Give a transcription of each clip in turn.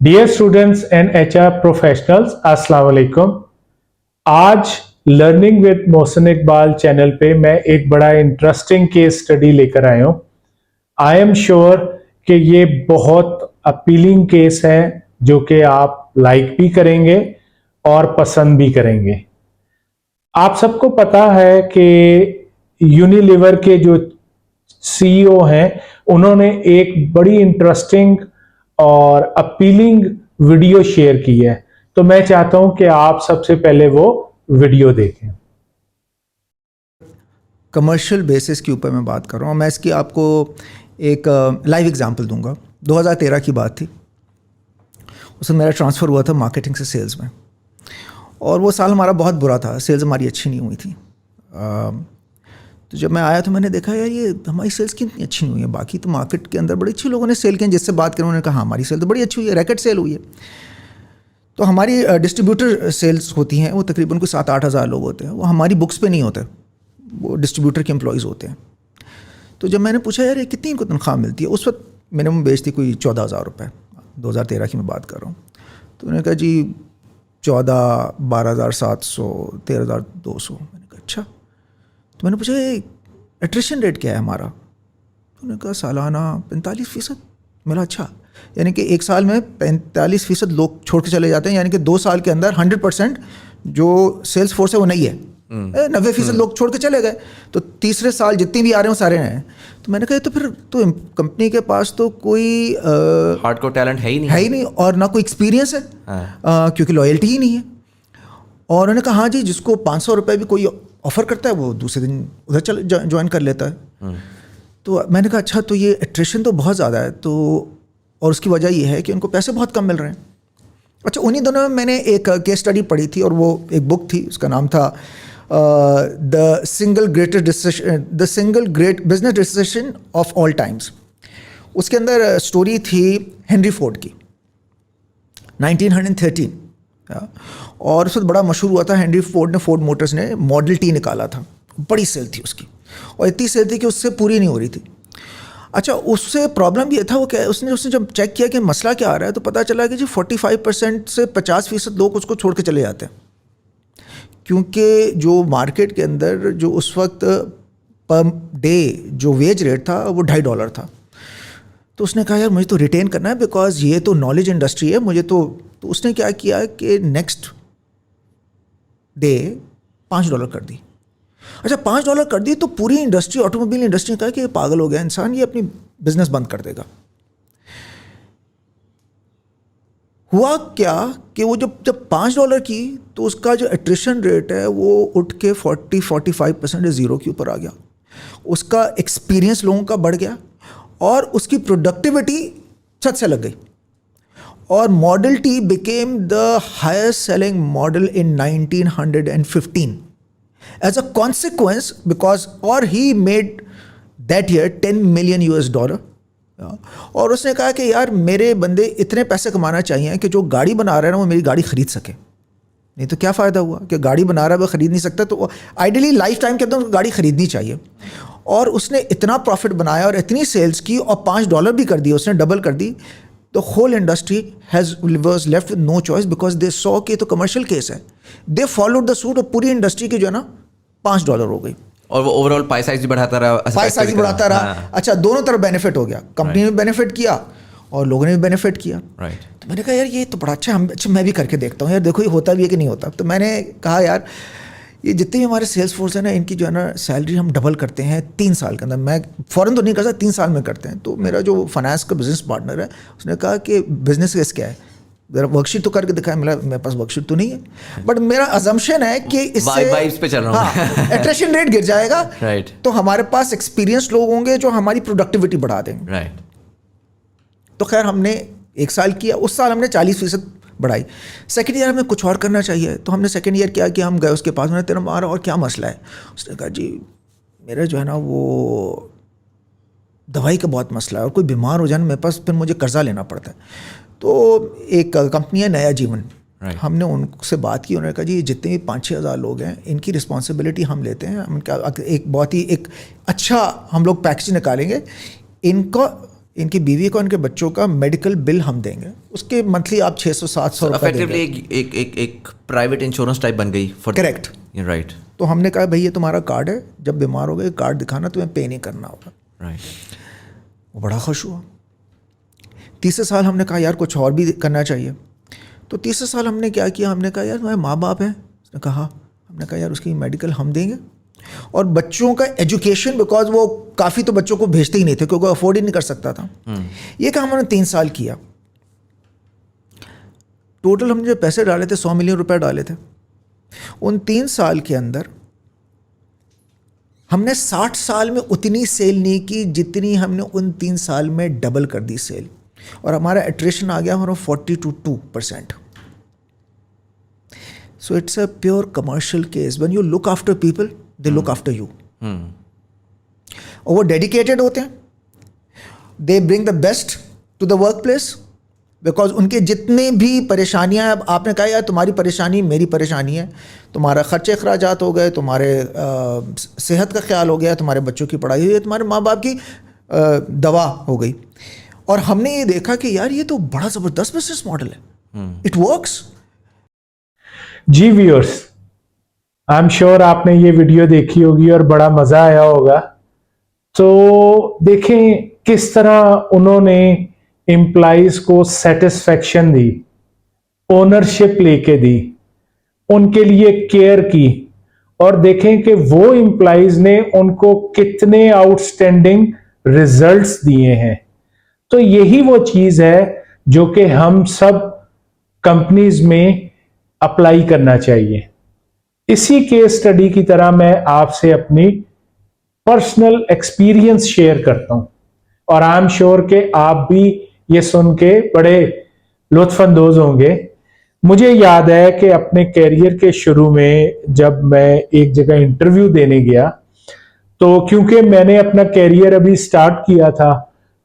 Dear students and HR professionals, अस्सलाम वालेकुम। आज learning with Mohsin Iqbal channel पे मैं एक बड़ा इंटरेस्टिंग केस स्टडी लेकर आया हूँ। आई एम श्योर कि ये बहुत अपीलिंग केस है जो कि आप लाइक भी करेंगे और पसंद भी करेंगे। आप सबको पता है कि यूनिलीवर के जो सीईओ हैं उन्होंने एक बड़ी इंटरेस्टिंग और अपीलिंग वीडियो शेयर की है, तो मैं चाहता हूं कि आप सबसे पहले वो वीडियो देखें। कमर्शियल बेसिस के ऊपर मैं बात कर रहा हूँ। मैं इसकी आपको एक लाइव एग्जांपल दूंगा। 2013 की बात थी। उस समय मेरा ट्रांसफ़र हुआ था मार्केटिंग से सेल्स में, और वो साल हमारा बहुत बुरा था, सेल्स हमारी अच्छी नहीं हुई थी। तो जब मैं आया तो मैंने देखा यार ये हमारी सेल्स कितनी अच्छी नहीं हुई है। बाकी तो मार्केट के अंदर बड़ी अच्छी लोगों ने सेल की, जिससे बात करें उन्होंने कहा हमारी सेल तो बड़ी अच्छी हुई है, रैकेट सेल हुई है। तो हमारी डिस्ट्रीब्यूटर सेल्स होती हैं, वो तकरीबन कोई 7-8 हज़ार लोग होते हैं। वो हमारी बुक्स पे नहीं होते, वो डिस्ट्रीब्यूटर के एम्प्लॉयज़ होते हैं। तो जब मैंने पूछा यार ये कितनी इनको तनख्वाह मिलती है, उस वक्त मिनिमम बेच थी कोई 14,000 रुपये, 2013 की मैं बात कर रहा हूँ। तो उन्होंने कहा जी 14, 12,700, 13,200। मैंने कहा अच्छा। तो मैंने पूछा एट्रिशन रेट क्या है हमारा? तो उन्होंने कहा सालाना 45%। मेरा अच्छा, यानी कि एक साल में 45% लोग छोड़ के चले जाते हैं, यानी कि 2 साल के अंदर 100% जो सेल्स फोर्स है वो नहीं है, 90% लोग छोड़ के चले गए। तो तीसरे साल जितनी भी आ रहे हैं वो सारे हैं। तो मैंने कहा तो फिर तो कंपनी के पास तो कोई हार्डकोर टैलेंट है ही नहीं और ना कोई एक्सपीरियंस है, क्योंकि लॉयल्टी ही नहीं है। और उन्होंने कहा हाँ जी, जिसको 500 रुपये भी कोई ऑफ़र करता है वो दूसरे दिन उधर चल ज्वाइन कर लेता है। तो मैंने कहा अच्छा, तो ये एट्रिशन तो बहुत ज़्यादा है, तो और उसकी वजह ये है कि उनको पैसे बहुत कम मिल रहे हैं। अच्छा, उन्हीं दोनों में मैंने एक केस स्टडी पढ़ी थी, और वो एक बुक थी, उसका नाम था the single great business decision of all times. उसके अंदर स्टोरी थी हेनरी फोर्ड की, 1913। और उस वक्त बड़ा मशहूर हुआ था हेनरी फोर्ड ने, फोर्ड मोटर्स ने मॉडल टी निकाला था, बड़ी सेल थी उसकी, और इतनी सेल थी कि उससे पूरी नहीं हो रही थी। अच्छा, उससे प्रॉब्लम ये था, वो क्या उसने जब चेक किया कि मसला क्या आ रहा है, तो पता चला कि जी 45% से 50% लोग उसको छोड़ के चले जाते हैं, क्योंकि जो मार्केट के अंदर जो उस वक्त पर डे जो वेज रेट था वो $2.5 था। तो उसने कहा यार मुझे तो रिटेन करना है, बिकॉज ये तो नॉलेज इंडस्ट्री है, मुझे तो उसने क्या किया कि नेक्स्ट डे $5 कर दी। अच्छा, $5 कर दी तो पूरी इंडस्ट्री, ऑटोमोबाइल इंडस्ट्री ने कहा कि ये पागल हो गया इंसान, ये अपनी बिजनेस बंद कर देगा। हुआ क्या कि वो जब $5 की, तो उसका जो एट्रिशन रेट है वो उठ के 40-45% ज़ीरो के ऊपर आ गया। उसका एक्सपीरियंस लोगों का बढ़ गया, और उसकी प्रोडक्टिविटी छत से लग गई, और model T became the highest selling model in 1915 as a consequence, because और he made that year $10 million। और उसने कहा कि यार मेरे बंदे इतने पैसे कमाना चाहिए कि जो गाड़ी बना रहा है ना वो मेरी गाड़ी खरीद सके, नहीं तो क्या फ़ायदा हुआ कि गाड़ी बना रहा है वो ख़रीद नहीं सकता। तो आइडियली लाइफ टाइम के अंदर उसको गाड़ी ख़रीदनी चाहिए। और उसने इतना प्रॉफिट बनाया और इतनी सेल्स की, और $5 भी कर दिए उसने, डबल कर दी। The whole industry was left with no choice, because they saw कि तो कमर्शियल केस है, दे फॉलोड द सूट, और पूरी इंडस्ट्री की जो है ना $5 हो गई, और वो ओवरऑल पाई साइज भी बढ़ाता रहा, हाँ। अच्छा, दोनों तरफ बेनिफिट हो गया, कंपनी ने बेनिफिट किया और लोगों ने भी बेनिफिट किया। तो मैंने कहा यार ये तो बड़ा अच्छा, मैं भी करके देखता हूँ यार, देखो ये होता भी है कि नहीं होता। तो मैंने कहा यार ये जितने भी हमारे सेल्स फोर्स है ना, इनकी जो है ना सैलरी हम डबल करते हैं 3 साल के अंदर। मैं फ़ौरन तो नहीं कर सकता, 3 साल में करते हैं। तो मेरा जो फाइनेंस का बिजनेस पार्टनर है उसने कहा कि बिजनेस केस क्या है, जरा वर्कशीट तो करके दिखाया। मेरे पास वर्कशीट तो नहीं है, बट मेरा अजम्पशन है कि इससे पे चल रहा हूं, एट्रिशन रेट गिर जाएगा। तो हमारे पास एक्सपीरियंस लोग होंगे जो हमारी प्रोडक्टिविटी बढ़ा देंगे। तो खैर हमने 1 साल किया, उस साल हमने 40% बढ़ाई। सेकेंड ईयर हमें कुछ और करना चाहिए, तो हमने सेकेंड ईयर क्या कि हम गए उसके पास, मैंने तेरा मारा और क्या मसला है? उसने कहा जी मेरा जो है ना वो दवाई का बहुत मसला है, और कोई बीमार हो जाए मेरे पास फिर मुझे कर्जा लेना पड़ता है। तो एक कंपनी है नया जीवन, हमने उनसे बात की। उन्होंने कहा जी जितने भी 5-6 हज़ार लोग हैं इनकी रिस्पॉन्सिबिलिटी हम लेते हैं, हम एक बहुत ही एक अच्छा हम लोग पैकेज निकालेंगे, इनका इनकी बीवी का, इनके बच्चों का मेडिकल बिल हम देंगे, उसके मंथली आप 600-700 रुपये इफेक्टिवली देंगे। एक प्राइवेट इंश्योरेंस टाइप बन गई फॉर करेक्ट। राइट तो हमने कहा भाई ये तुम्हारा कार्ड है, जब बीमार हो गए कार्ड दिखाना, तुम्हें पे नहीं करना होगा। राइट। वो बड़ा खुश हुआ। तीसरे साल हमने कहा यार कुछ और भी करना चाहिए। तो तीसरे साल हमने क्या किया, हमने कहा यार तुम्हारे माँ बाप हैं, उसने कहा, हमने कहा यार उसकी मेडिकल हम देंगे और बच्चों का एजुकेशन, बिकॉज वो काफ़ी तो बच्चों को भेजते ही नहीं थे क्योंकि अफोर्ड ही नहीं कर सकता था। ये काम हमने 3 साल किया। टोटल हमने जो पैसे डाले थे 100 मिलियन रुपए डाले थे। उन 3 साल के अंदर हमने 60 साल में उतनी सेल नहीं की जितनी हमने उन 3 साल में डबल कर दी सेल, और हमारा एट्रेशन आ गया हमारा 42%। So it's a pure commercial case. When you look after people, they look after you. और वो डेडिकेटेड होते हैं, they bring the best to the work place, because उनके जितने भी परेशानियां, अब आपने कहा यार तुम्हारी परेशानी मेरी परेशानी है, तुम्हारा खर्चे अखराजात हो गए, तुम्हारे सेहत का ख्याल हो गया, तुम्हारे बच्चों की पढ़ाई हुई है, तुम्हारे माँ बाप की दवा हो गई। और हमने ये देखा कि यार ये तो बड़ा ज़बरदस्त बिजनेस मॉडल है, इट वर्क्स। जी व्यूअर्स, आई एम श्योर आपने ये वीडियो देखी होगी और बड़ा मजा आया होगा। तो देखें किस तरह उन्होंने एम्प्लॉइज को सेटिस्फेक्शन दी, ओनरशिप लेके दी, उनके लिए केयर की, और देखें कि वो एम्प्लॉइज ने उनको कितने आउटस्टैंडिंग रिजल्ट्स दिए हैं। तो यही वो चीज है जो कि हम सब कंपनीज में अप्लाई करना चाहिए। इसी केस स्टडी की तरह मैं आपसे अपनी पर्सनल एक्सपीरियंस शेयर करता हूं, और आई एम श्योर कि आप भी ये सुन के बड़े लुत्फानंदोज होंगे। मुझे याद है कि अपने कैरियर के शुरू में जब मैं एक जगह इंटरव्यू देने गया, तो क्योंकि मैंने अपना कैरियर अभी स्टार्ट किया था,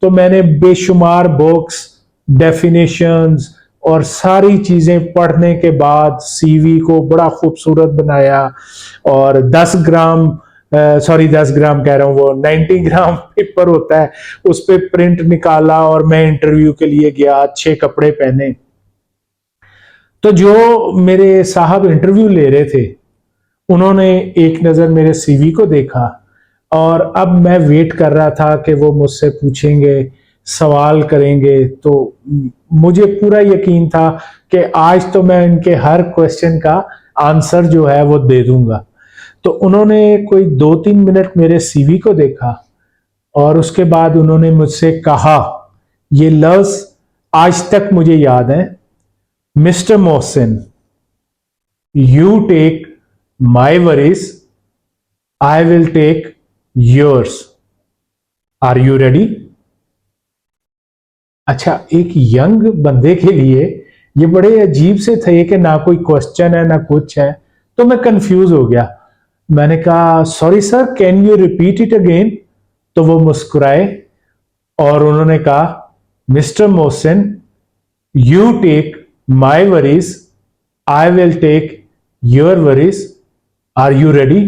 तो मैंने बेशुमार बुक्स, डेफिनेशंस और सारी चीजें पढ़ने के बाद सीवी को बड़ा खूबसूरत बनाया, और 10 ग्राम 10 ग्राम कह रहा हूं, वो 90 ग्राम पेपर होता है, उस पे प्रिंट निकाला और मैं इंटरव्यू के लिए गया, अच्छे कपड़े पहने। तो जो मेरे साहब इंटरव्यू ले रहे थे, उन्होंने एक नजर मेरे सीवी को देखा, और अब मैं वेट कर रहा था कि वो मुझसे पूछेंगे, सवाल करेंगे। तो मुझे पूरा यकीन था कि आज तो मैं इनके हर क्वेश्चन का आंसर जो है वो दे दूंगा। तो उन्होंने कोई 2-3 मिनट मेरे सीवी को देखा, और उसके बाद उन्होंने मुझसे कहा, ये लफ्ज आज तक मुझे याद है, mister Mohsin, you take my worries, I will take yours, are you ready. अच्छा, एक यंग बंदे के लिए ये बड़े अजीब से थे कि ना कोई क्वेश्चन है ना कुछ है, तो मैं कंफ्यूज हो गया। मैंने कहा sorry sir, can you repeat it again. तो वो मुस्कुराए और उन्होंने कहा, mister Mohsin, you take my worries, I will take your worries, are you ready.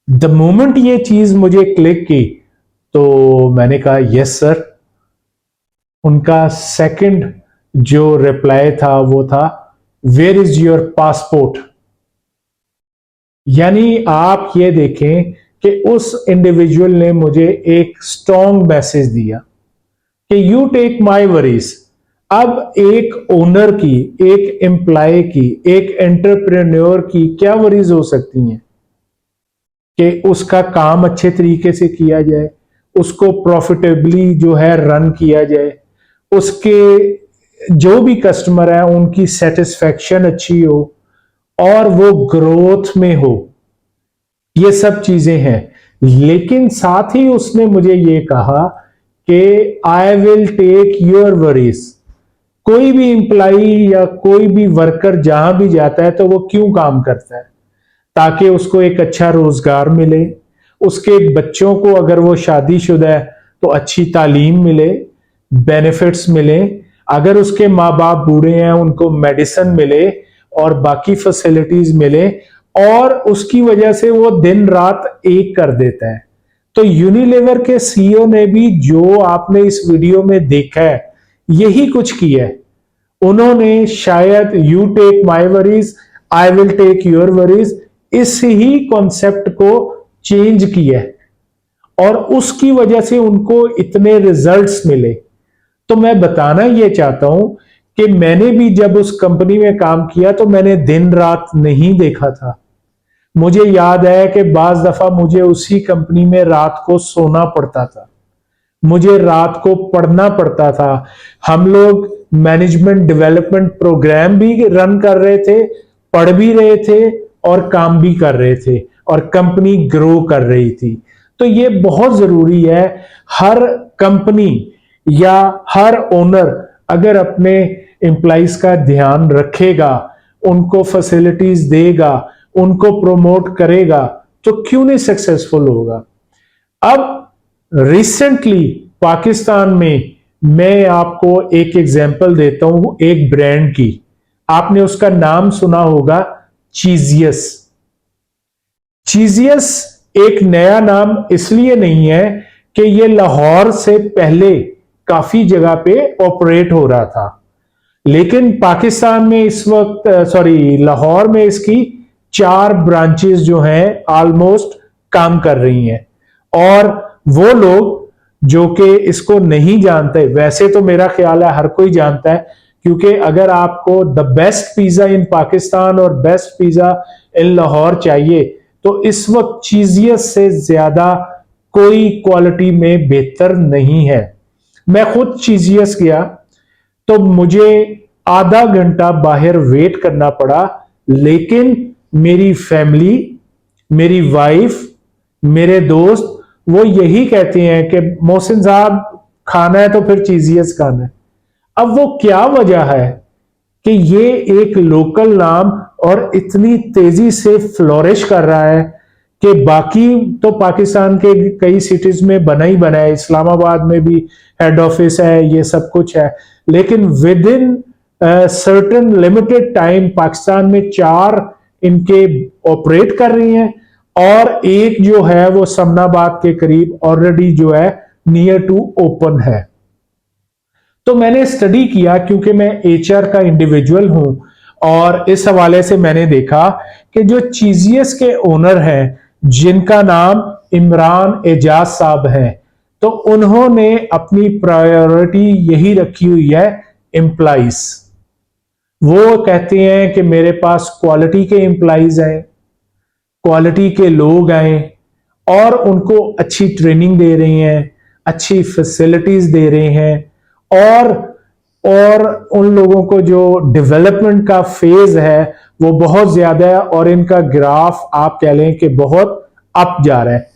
The moment ये चीज मुझे क्लिक की, तो मैंने कहा यस सर। उनका सेकंड जो रिप्लाई था वो था, वेयर इज योर पासपोर्ट। यानी आप ये देखें कि उस इंडिविजुअल ने मुझे एक स्ट्रॉन्ग मैसेज दिया कि यू टेक माई वरीज। अब एक ओनर की, एक एम्प्लॉय की, एक एंटरप्रेन्योर की क्या वरीज हो सकती हैं कि उसका काम अच्छे तरीके से किया जाए, उसको प्रॉफिटेबली जो है रन किया जाए, उसके जो भी कस्टमर है उनकी सेटिस्फेक्शन अच्छी हो, और वो ग्रोथ में हो। ये सब चीजें हैं। लेकिन साथ ही उसने मुझे ये कहा कि I will take your worries. कोई भी एम्प्लॉई या कोई भी वर्कर जहां भी जाता है तो वो क्यों काम करता है, ताकि उसको एक अच्छा रोजगार मिले, उसके बच्चों को अगर वो शादीशुदा है तो अच्छी तालीम मिले, बेनिफिट्स मिले, अगर उसके माँ बाप बूढ़े हैं उनको मेडिसिन मिले और बाकी फैसिलिटीज मिले, और उसकी वजह से वो दिन रात एक कर देता है। तो यूनिलीवर के सीईओ ने भी जो आपने इस वीडियो में देखा है यही कुछ किया है। उन्होंने शायद you take my worries I will take your worries इस ही कॉन्सेप्ट को चेंज किया है और उसकी वजह से उनको इतने रिजल्ट्स मिले। तो मैं बताना ये चाहता हूं कि मैंने भी जब उस कंपनी में काम किया तो मैंने दिन रात नहीं देखा था। मुझे याद है कि बाज दफा मुझे उसी कंपनी में रात को सोना पड़ता था, मुझे रात को पढ़ना पड़ता था। हम लोग मैनेजमेंट डेवलपमेंट प्रोग्राम भी रन कर रहे थे, पढ़ भी रहे थे और काम भी कर रहे थे और कंपनी ग्रो कर रही थी। तो ये बहुत जरूरी है, हर कंपनी या हर ओनर अगर अपने एम्प्लॉइज का ध्यान रखेगा, उनको फैसिलिटीज देगा, उनको प्रमोट करेगा तो क्यों नहीं सक्सेसफुल होगा। अब रिसेंटली पाकिस्तान में मैं आपको एक एग्जांपल देता हूं एक ब्रांड की। आपने उसका नाम सुना होगा, चीजियस। चीजियस एक नया नाम इसलिए नहीं है कि ये लाहौर से पहले काफी जगह पे ऑपरेट हो रहा था, लेकिन पाकिस्तान में इस वक्त लाहौर में इसकी 4 ब्रांचेस जो हैं ऑलमोस्ट काम कर रही हैं। और वो लोग जो कि इसको नहीं जानते, वैसे तो मेरा ख्याल है हर कोई जानता है, क्योंकि अगर आपको द बेस्ट पिज्जा इन पाकिस्तान और बेस्ट पिज्जा इन लाहौर चाहिए तो इस वक्त चीजियस से ज्यादा कोई क्वालिटी में बेहतर नहीं है। मैं खुद चीजियस गया तो मुझे आधा घंटा बाहर वेट करना पड़ा, लेकिन मेरी फैमिली, मेरी वाइफ, मेरे दोस्त वो यही कहते हैं कि मोहसिन साहब खाना है तो फिर चीजियस खाना है। अब वो क्या वजह है कि ये एक लोकल नाम और इतनी तेजी से फ्लोरिश कर रहा है कि बाकी तो पाकिस्तान के कई सिटीज में बना ही बना है, इस्लामाबाद में भी हेड ऑफिस है, ये सब कुछ है, लेकिन with in certain limited time Pakistan में 4 इनके ऑपरेट कर रही हैं और एक जो है वो समनाबाद के करीब ऑलरेडी जो है नियर टू ओपन है। तो मैंने स्टडी किया क्योंकि मैं एचआर का इंडिविजुअल हूं और इस हवाले से मैंने देखा कि जो चीजियस के ओनर हैं जिनका नाम इमरान एजाज साहब हैं, तो उन्होंने अपनी प्रायोरिटी यही रखी हुई है, एम्प्लॉइज। वो कहते हैं कि मेरे पास क्वालिटी के एम्प्लॉइज हैं, क्वालिटी के लोग आए और उनको अच्छी ट्रेनिंग दे रही हैं, अच्छी फैसिलिटीज दे रहे हैं और उन लोगों को जो डेवलपमेंट का फेज है वो बहुत ज्यादा है और इनका ग्राफ आप कह लें कि बहुत अप जा रहा है।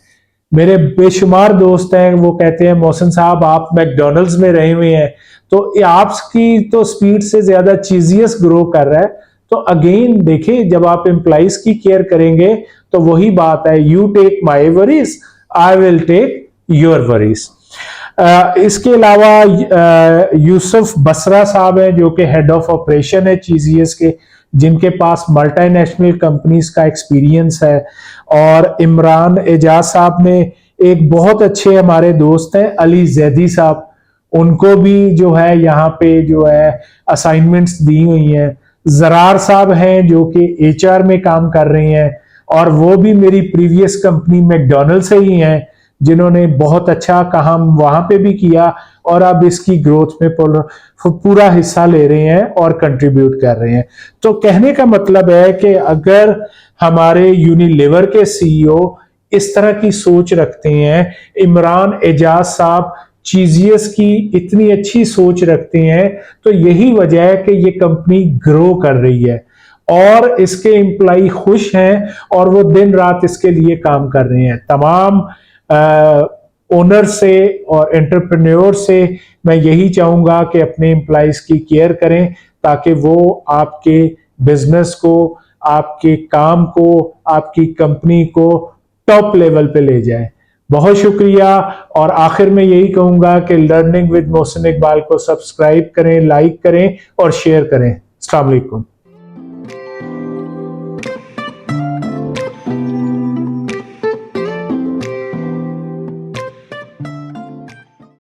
मेरे बेशुमार दोस्त हैं, वो कहते हैं मोहसिन साहब आप मैकडॉनल्ड्स में रहे हुए हैं तो आपकी तो स्पीड से ज्यादा चीजियस ग्रो कर रहा है। तो अगेन देखिए, जब आप एम्प्लॉइज की केयर करेंगे तो वही बात है, you take my worries I will take your worries. इसके अलावा यूसुफ बसरा साहब हैं जो कि हेड ऑफ ऑपरेशन है चीजियस के, जिनके पास मल्टीनेशनल कंपनीज का एक्सपीरियंस है। और इमरान एजाज साहब ने एक बहुत अच्छे हमारे दोस्त हैं अली जैदी साहब, उनको भी जो है यहाँ पे जो है असाइनमेंट्स दी हुई हैं। जरार साहब हैं जो कि एचआर में काम कर रही हैं और वो भी मेरी प्रीवियस कंपनी मैकडॉनल्ड से ही हैं, जिन्होंने बहुत अच्छा काम वहां पे भी किया और अब इसकी ग्रोथ में पूरा हिस्सा ले रहे हैं और कंट्रीब्यूट कर रहे हैं। तो कहने का मतलब है कि अगर हमारे यूनिलीवर के सीईओ इस तरह की सोच रखते हैं, इमरान एजाज साहब चीजियस की इतनी अच्छी सोच रखते हैं, तो यही वजह है कि ये कंपनी ग्रो कर रही है और इसके एम्प्लॉय खुश हैं और वो दिन रात इसके लिए काम कर रहे हैं। तमाम ओनर से और एंटरप्रेन्योर से मैं यही चाहूंगा कि अपने एम्प्लॉइज की केयर करें ताकि वो आपके बिजनेस को, आपके काम को, आपकी कंपनी को टॉप लेवल पे ले जाए। बहुत शुक्रिया। और आखिर में यही कहूंगा कि लर्निंग विद मोहसिन इकबाल को सब्सक्राइब करें, लाइक करें और शेयर करें। अस्सलाम वालेकुम।